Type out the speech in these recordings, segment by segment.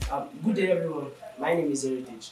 Good day, everyone. My name is Heritage.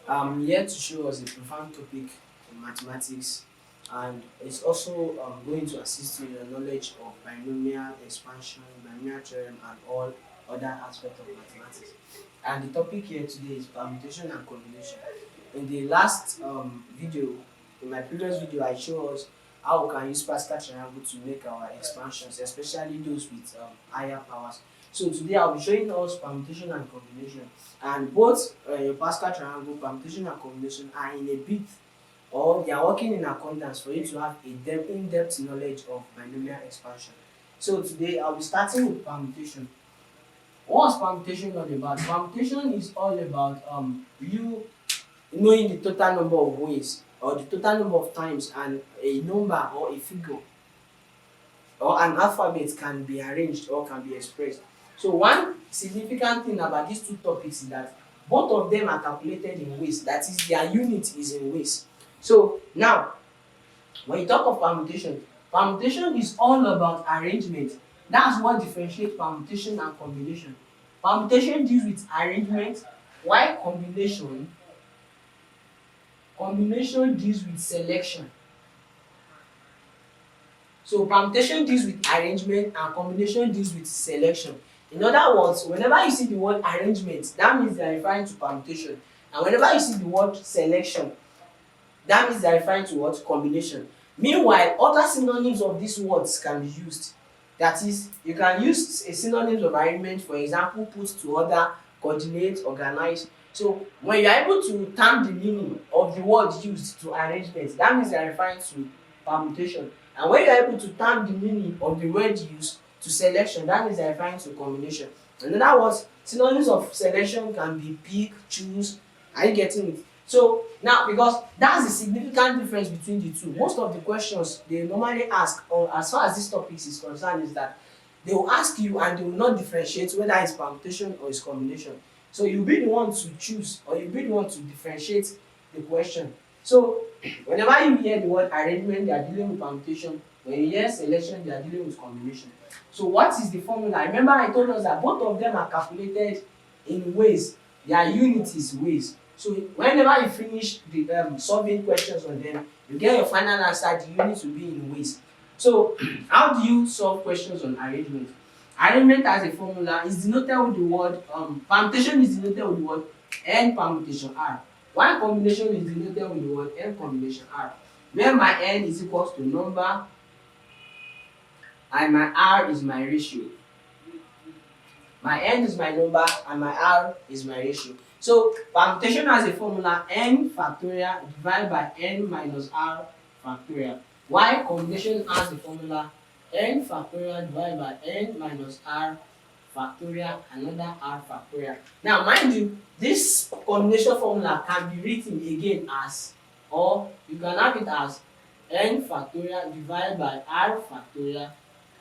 I'm here to show us a profound topic in mathematics, and it's also going to assist you in your knowledge of binomial expansion, binomial theorem, and all other aspects of mathematics. And the topic here today is permutation and combination. In the last video, in my previous video, I showed us how we can use Pascal triangle to make our expansions, especially those with higher powers. So today I'll be showing us permutation and combination, and both your Pascal triangle, permutation and combination are in a bit, or they are working in accordance for you to have a in-depth knowledge of binomial expansion. So today I'll be starting with permutation. What's permutation all about? Permutation is all about you knowing the total number of ways or the total number of times and a number or a figure or an alphabet can be arranged or can be expressed. So one significant thing about these two topics is that both of them are calculated in ways, that is their unit is in ways. So now when you talk of permutation, permutation is all about arrangement. That's what differentiates permutation and combination. Permutation deals with arrangement, while combination deals with selection. So permutation deals with arrangement and combination deals with selection. In other words, whenever you see the word arrangement, that means they are referring to permutation. And whenever you see the word selection, that means they are referring to what? Combination. Meanwhile, other synonyms of these words can be used. That is, you can use a synonyms of arrangement, for example, put to order, coordinate, organize. So when you are able to term the meaning of the word used to arrangement, that means they are referring to permutation. And when you are able to term the meaning of the word used to selection, that means they are referring to combination. In other words, synonyms of selection can be pick, choose. Are you getting it? So now, because that's the significant difference between the two, most of the questions they normally ask, or as far as this topic is concerned, is that they will ask you and they will not differentiate whether it's permutation or it's combination. So you'll be the one to choose, or you'll be the one to differentiate the question. So whenever you hear the word arrangement, they are dealing with permutation. When you hear selection, they are dealing with combination. So what is the formula? Remember I told us that both of them are calculated in ways. Their unit is ways. So whenever you finish the solving questions on them, you get your final answer, the unit will be in ways. So how do you solve questions on arrangement? Arrangement as a formula is denoted with the word permutation is denoted with the word n permutation r, while combination is denoted with the word n combination r, where my n is equals to number and my r is my ratio. My n is my number and my r is my ratio. So permutation has a formula n factorial divided by n minus r factorial, while combination has a formula n factorial divided by n minus r factorial another r factorial. Now mind you, this combination formula can be written again as, or you can have it as n factorial divided by r factorial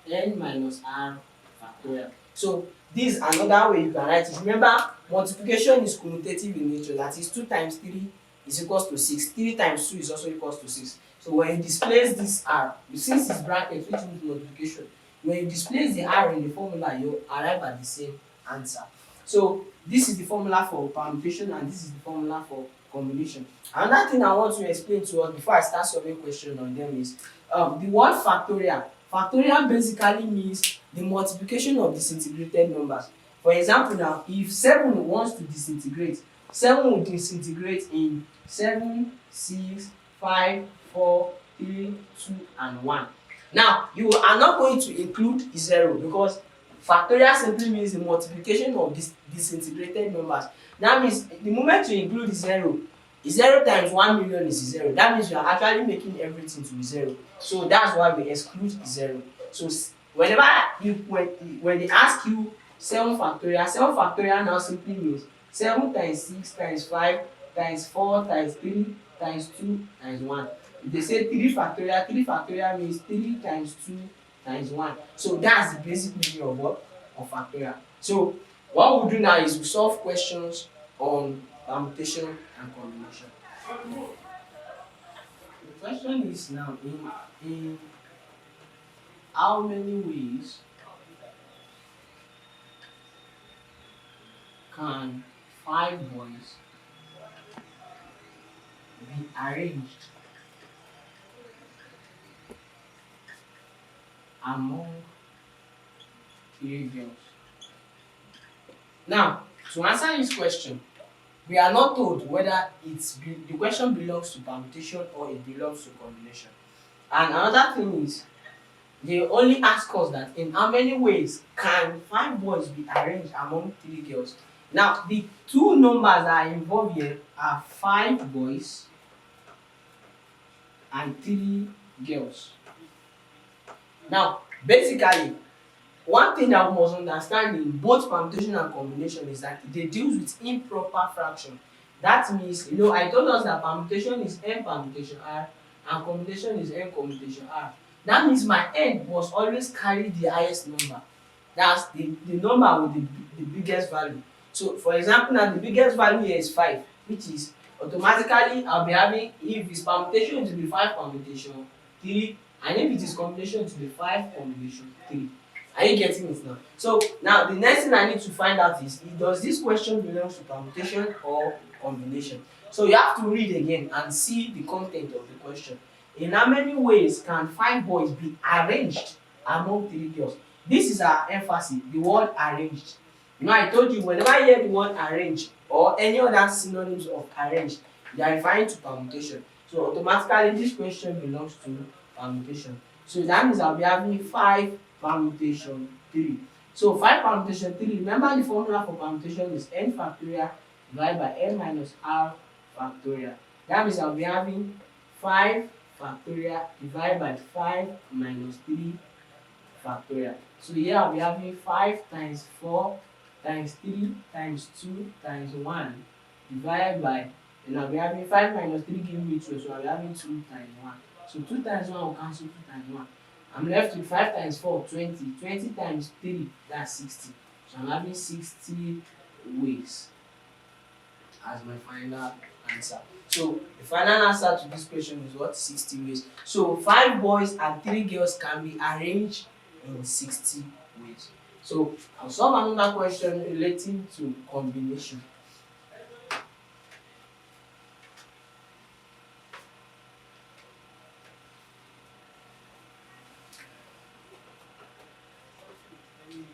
n minus r factorial. So this is another way you can write it. Remember, multiplication is commutative in nature. That is 2 times 3 is equals to 6. 3 times 2 is also equals to 6. So when you displace this r, since it's bracket which means multiplication, when you displace the r in the formula, you arrive at the same answer. So this is the formula for permutation and this is the formula for combination. Another thing I want to explain to us before I start solving questions on them is the word factorial. Factorial basically means the multiplication of disintegrated numbers. For example now, if 7 wants to disintegrate, 7 will disintegrate in 7, 6, 5, 4, 3, 2 and 1. Now you are not going to include 0 because factorial simply means the multiplication of disintegrated numbers. That means the moment you include 0, 0 times 1 million is 0. That means you are actually making everything to be 0. So that's why we exclude 0. So whenever when they ask you 7 factorial now simply means 7 times 6 times 5 times 4 times 3 times 2 times 1. If they say 3 factorial means 3 times 2 times 1. So that's the basic meaning of what? Of factorial. So what we'll do now is we solve questions on permutation and combination. The question is now in how many ways can 5 boys be arranged among 3 girls? Now, to answer this question, we are not told whether the question belongs to permutation or it belongs to combination. And another thing is, they only ask us that in how many ways can 5 boys be arranged among 3 girls. Now, the two numbers that are involved here are 5 boys and 3 girls. Now, basically, one thing that we must understand in both permutation and combination is that they deal with improper fraction. That means, I told us that permutation is n permutation r and combination is n commutation r. That means my n must always carry the highest number. That's the number with the biggest value. So for example, now the biggest value here is 5, which is automatically I'll be having, if it's permutation, it will be 5 permutation 3, and if it is combination, it will be 5 combination 3. Are you getting it now? So now the next thing I need to find out is, does this question belongs to permutation or combination? So you have to read again and see the content of the question. In how many ways can 5 boys be arranged among 3 girls? This is our emphasis, the word arranged. I told you, whenever you hear the word arranged or any other synonyms of arranged, they are referring to permutation. So automatically this question belongs to permutation. So that means I'll be having 5 permutation 3. So 5 permutation 3, remember the formula for permutation is n factorial divided by n minus r factorial. That means I'll be having 5 factorial divided by 5 minus 3 factorial. So here I'll be having 5 times 4 times 3 times 2 times 1 divided by, and I'll be having 5 minus 3 giving me 12, so I'll be having 2 times 1. So 2 times 1 will cancel 2 times 1. I'm left with 5 times 4, 20. 20 times 3, that's 60. So I'm having 60 ways as my final answer. So the final answer to this question is what? 60 ways. So 5 boys and 3 girls can be arranged in 60 ways. So I'll solve another question relating to combination.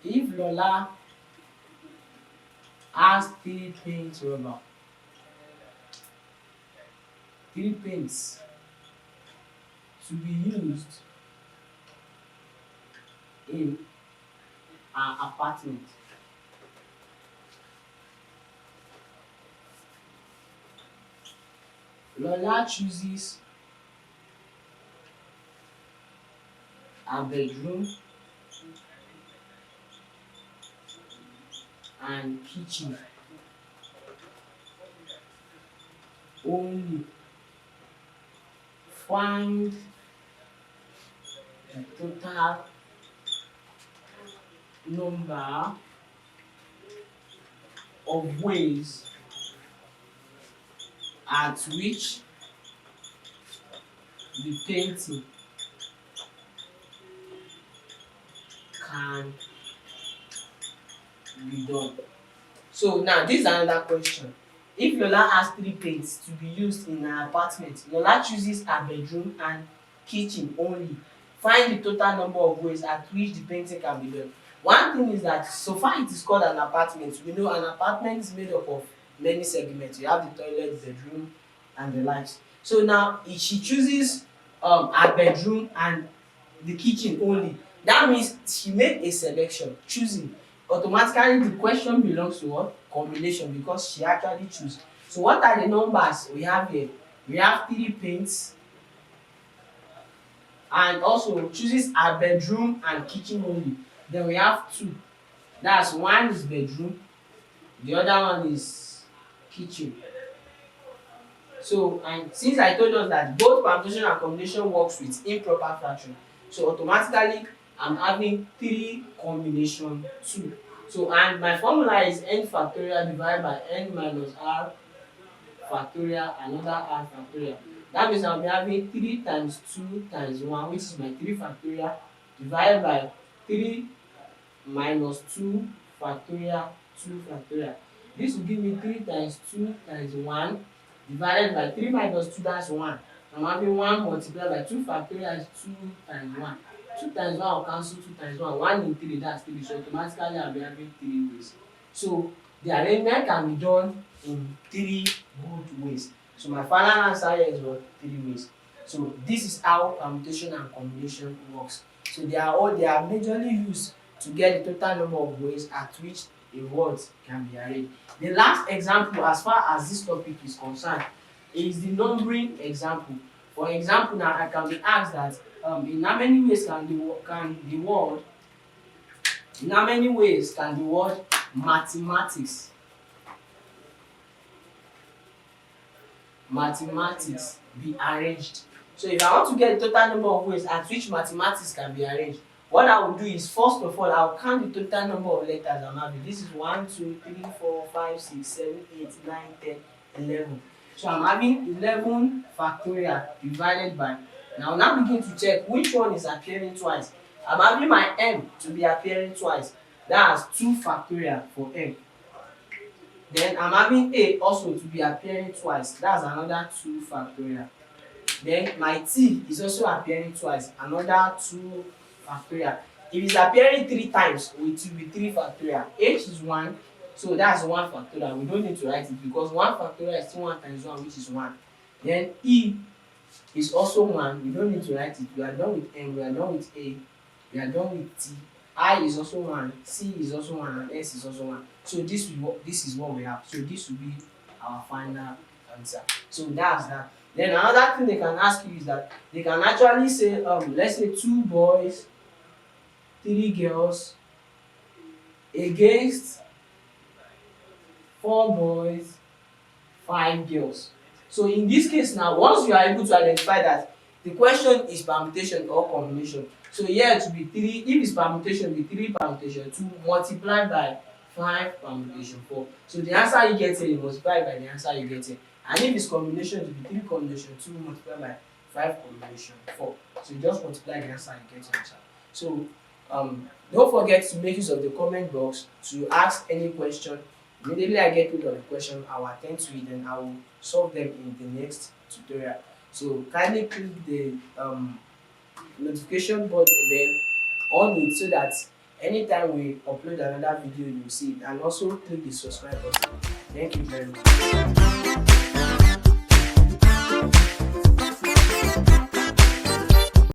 If Lola has 3 paint rubber, 3 paints to be used in an apartment, Lola chooses a bedroom and kitchen only. Find the total number of ways at which the painting can be done. So now this is another question. If Lola has 3 paints to be used in her apartment, Lola chooses her bedroom and kitchen only. Find the total number of ways at which the painting can be done. One thing is that so far it is called an apartment. We know an apartment is made up of many segments. You have the toilet, bedroom, and the likes. So now if she chooses her bedroom and the kitchen only, that means she made a selection, choosing. Automatically the question belongs to what? Combination, because she actually choose. So what are the numbers we have here? We have 3 paints and also chooses her bedroom and kitchen only. Then we have 2. That's one is bedroom, the other one is kitchen. So, and since I told us that both permutation and combination works with improper fraction, so automatically I'm having 3 combination 2. So, and my formula is n factorial divided by n minus r factorial, another r factorial. That means I'll be having 3 times 2 times 1, which is my 3 factorial, divided by 3 minus 2 factorial 2 factorial. This will give me 3 times 2 times 1 divided by 3 minus 2, that's 1. I'm having 1 multiplied by 2 factorial is 2 times 1. 2 times 1 will cancel 2 times 1. 1 in 3, that's 3. So automatically I'll be having 3 ways. So the arrangement can be done in 3 good ways. So my final answer here is what? 3 ways. So this is how permutation and combination works. So they are majorly used to get the total number of ways at which a word can be arranged. The last example as far as this topic is concerned is the numbering example. For example, now I can be asked that in how many ways can the word mathematics be arranged. So if I want to get the total number of ways at which mathematics can be arranged, what I will do is, first of all, I will count the total number of letters I'm having. This is 1, 2, 3, 4, 5, 6, 7, 8, 9, 10, 11. So I'm having 11 factorial divided by. Now begin to check which one is appearing twice. I'm having my m to be appearing twice. That's 2 factorial for m. Then I'm having a also to be appearing twice. That's another 2 factorial. Then my t is also appearing twice. Another 2 factorial. If it's appearing 3 times, it will be 3 factorial. H is 1, so that's 1 factorial. We don't need to write it because 1 factorial is still 1 times 1, which is 1. Then E is also 1. We don't need to write it. We are done with M, we are done with A, we are done with T. I is also 1, C is also 1, and S is also 1. So this is what we have. So this will be our final answer. So that's that. Then another thing they can ask you is that they can actually say, let's say 2 boys, 3 girls against 4 boys, 5 girls. So in this case now, once you are able to identify that the question is permutation or combination, so here it will be 3. If it's permutation, it will be 3 permutation, 2 multiplied by 5 permutation, 4. So the answer you get here, you multiply by the answer you get here. And if it's combination, it will be 3 combination, 2 multiplied by 5 combination, 4. So you just multiply the answer and get your answer. So don't forget to make use of the comment box to ask any question. Immediately I get rid of the question, I will attend to it and I will solve them in the next tutorial. So kindly click the notification bell on it so that anytime we upload another video you will see it, and also click the subscribe button. Thank you very much.